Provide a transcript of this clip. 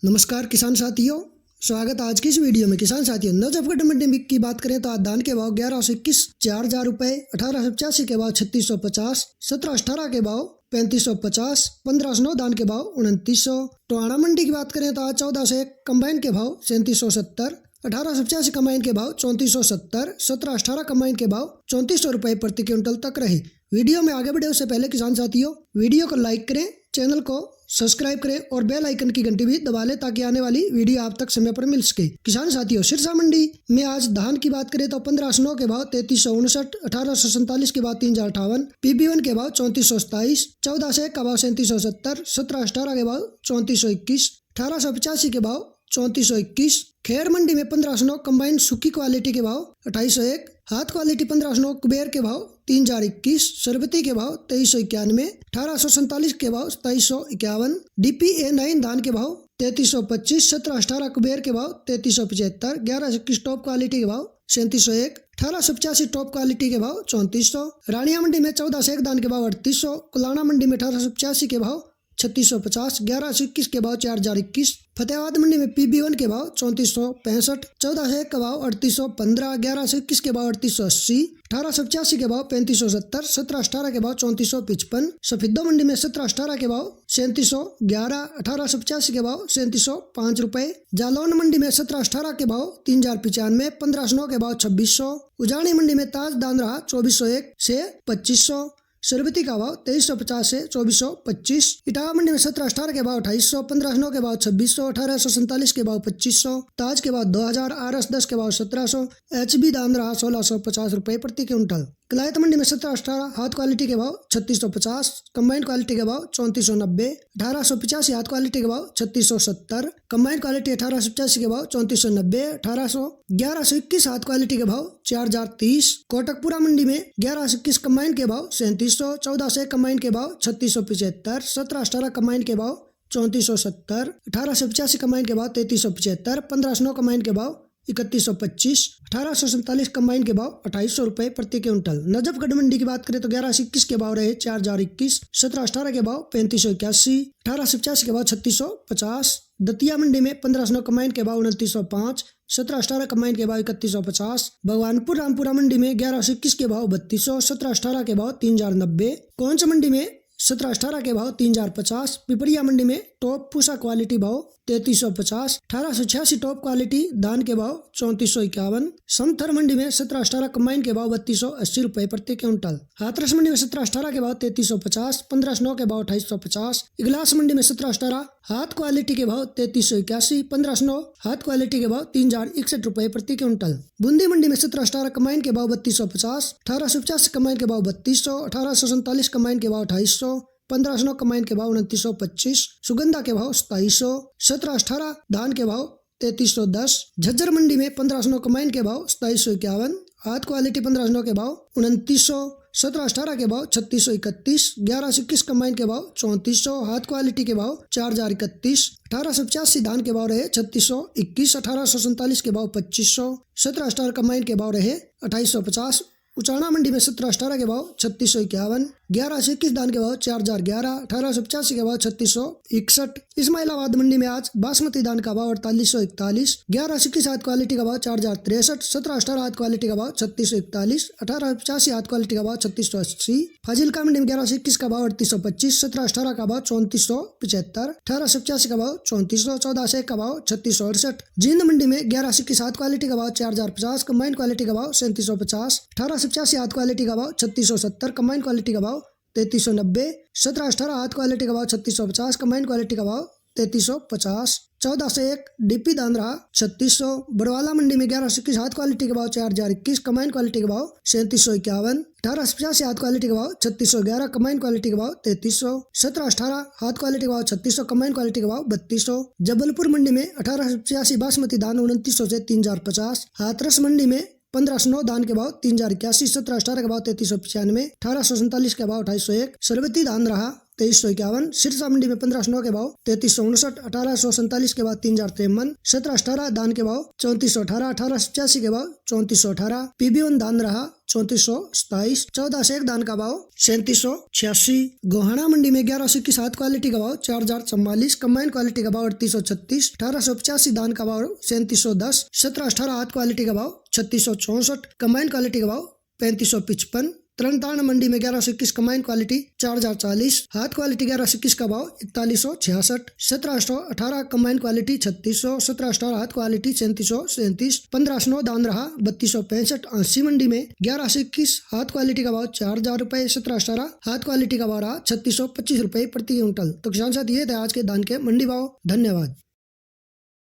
नमस्कार किसान साथियों, स्वागत है आज की इस वीडियो में। किसान साथियों, नवजात मंडी की बात करें तो आज धान के भाव 1121 4,000 रुपए, 1885 के भाव 3650, 1718 के भाव 3550, 1509 धान के भाव 2900। टोहाना मंडी की बात करें तो आज 1401 कंबाइन के भाव 3770, 1885 कंबाइन के भाव 3470, 1718 कंबाइन के भाव 3400 रुपए प्रति क्विंटल तक रहे। वीडियो में आगे बढ़े उससे पहले किसान साथियों, वीडियो को लाइक करें, चैनल को सब्सक्राइब करें और बेल आइकन की घंटी भी दबा लें ताकि आने वाली वीडियो आप तक समय पर मिल सके। किसान साथियों, सिरसा मंडी में आज धान की बात करें तो 1509 के भाव 3359, 1847 के भाव 3058, PB1 के भाव 3427, 1401 का भाव 3770, 1718 के भाव 3421, 1885 के भाव 3421। खेर मंडी में 1509 कंबाइन सूखी क्वालिटी के भाव 2801, हाथ क्वालिटी 1509 कुबेर के भाव 3021, सरबती के भाव 2391, 1847 के भाव 2751, DPA9 धान के भाव 3325, 1718 कुबेर के भाव 3375, 1121 टॉप क्वालिटी के भाव 3701, 1885 टॉप क्वालिटी के भाव 3400। रानिया मंडी में 1401 धान के भाव 3800, कुलाना मंडी में 1885 के भाव 3650, 1121 के भाव 4021। फतेहाबाद मंडी में PB1 के भाव 3465, 1401 का भाव 3815, 1121 के भाव 3880, 1885 के भाव 3570, 1718 के भाव 3455। सफेदो मंडी में 1718 के भाव 3711, 1885 के भाव 3705 रुपए। जालौन मंडी में 1718 के भाव 3095, 1509 के भाव 2600। उजानी मंडी में ताज दान रहा 2401 से 2500, सरबती का भाव 2350 से 2425। इटावा मंडी में 1718 के भाव 2800, 1509 के भाव 2600, 1847 के भाव 2500, ताज के भाव 2000, RS10 के भाव 1700, HB दान रहा 1650 रुपए प्रति क्विंटल। कलायत मंडी में 1718 हाथ क्वालिटी के भाव 3650, कंबाइन क्वालिटी के भाव 3490, 1885 हाथ क्वालिटी के भाव 3670, कंबाइन क्वालिटी 1885 के भाव 3490, 1121 हाथ क्वालिटी के भाव 4030। कोटकपुरा मंडी में 1121 कंबाइन के भाव 3700, 1401 कंबाइन के भाव 3675, 1718 कंबाइन के भाव 3470, 1885 कंबाइन के भाव 3375, 1509 कंबाइन के भाव 3125, 1847 कंबाइन के भाव 2800 रुपए प्रति क्विंटल। नजफगढ़ मंडी की बात करें तो 1121 के भाव रहे 4021, 1718 के भाव 3581, 1885 के भाव 3650। दतिया मंडी में 1509 कंबाइन के भाव 2905, 1718 कंबाइन के भाव 3150। भगवानपुर रामपुरा मंडी में 1121 के भाव 3200, 1718 के भाव 3090। कौंच मंडी में 1718 के भाव 3050। पिपरिया मंडी में टॉप पूसा क्वालिटी भाव 3350, 1886 टॉप क्वालिटी धान के भाव 3451। समथर मंडी में 1718 कंबाइन के भाव 3280 रुपए प्रति क्विंटल। हाथरस मंडी में 1718 के भाव 3350, 1509 के भाव 2850। इगलास मंडी में 1718 हाथ क्वालिटी के भाव 3381, 1509 हाथ क्वालिटी के भाव 3061 रुपए प्रति क्विंटल। बूंदी मंडी में 1718 कंबाइन के भाव 3250, 1885 कंबाइन के भाव 3200, 1847 कंबाइन के भाव 2800, 1509 कंबाइन के भाव 2925, सुगंधा के भाव 2700, 1718 धान के भाव 3310। झज्जर मंडी में 1509 कंबाइन के भाव 2751, हाथ क्वालिटी 1509 के भाव 2900, 1718 के भाव 3631, 1121 कंबाइन के भाव 3400, हाथ क्वालिटी के भाव 4031, 1885 धान के भाव रहे 3621, 1847 के भाव 2500, 1718 कंबाइन के भाव रहे 2850। उचाना मंडी में 1718 के भाव 3651, 1121 धान के भाव 4011, 1885 के भाव 3661। इस्माइलाबाद मंडी में आज बासमती धान का भाव 4841, 1121 हाथ क्वालिटी का भाव 4063, 1718 हाथ क्वालिटी का भाव 3641, 1885 हाथ क्वालिटी का भाव 3680। फाजिलका मंडी में 1121 का भाव 3825, 1718 का भाव 3475, 1885 का भाव 3400, 1401 का भाव 3668। जींद मंडी में 1121 हाथ क्वालिटी का भाव 4050, कंबाइन क्वालिटी का भाव 3750, 1885 हाथ क्वालिटी का भाव 3670, कंबाइन क्वालिटी का भाव 3390, 1718 हाथ क्वालिटी का भाव 3650, कंबाइन क्वालिटी का भाव 3350। 1401 DP धान रहा 3600। बरवाला मंडी में 1121 हाथ क्वालिटी के भाव 4021, कंबाइन क्वालिटी के भाव 3751, 1885 हाथ क्वालिटी के भाव 3611, कंबाइन क्वालिटी के भाव 3300, 1718 हाथ क्वालिटी के भाव 3600, कंबाइन क्वालिटी के भाव 3200। जबलपुर मंडी में 1885 बासमती धान 2900 से 3050, हाथरस मंडी में 1509 धान के भाव 3081, 1718 के भाव 3395, 1847 के भाव 2801। सरबती धान रहा 2351। सिरसा मंडी में 1509 के भाव 3359। 1847 के बाद 3053। 1718 धान के भाव 3418। 1885 के भाव 3418। PB1 धान रहा 3427। 1401 धान का भाव 3786। गोहाना मंडी में 1121 हाथ क्वालिटी का भाव 4044। कंबाइन क्वालिटी का भाव 3836। 1885 धान का भाव 3710। 1718 हाथ क्वालिटी का भाव 3664। कंबाइन क्वालिटी का भाव 3555। तरनतारण मंडी में 1121 कंबाइन क्वालिटी 4040। हाथ क्वालिटी 1121 का भाव 4166। 1718 कंबाइन क्वालिटी 3600। 1718 हाथ क्वालिटी 3737। 1509 दान रहा 3265। आंसी मंडी में 1121 हाथ क्वालिटी का भाव 4000 रुपए। 1718 हाथ क्वालिटी का भाव रहा 3625 रुपए प्रति क्विंटल। तो किसान साथी ये थे आज के धान के मंडी भाव। धन्यवाद।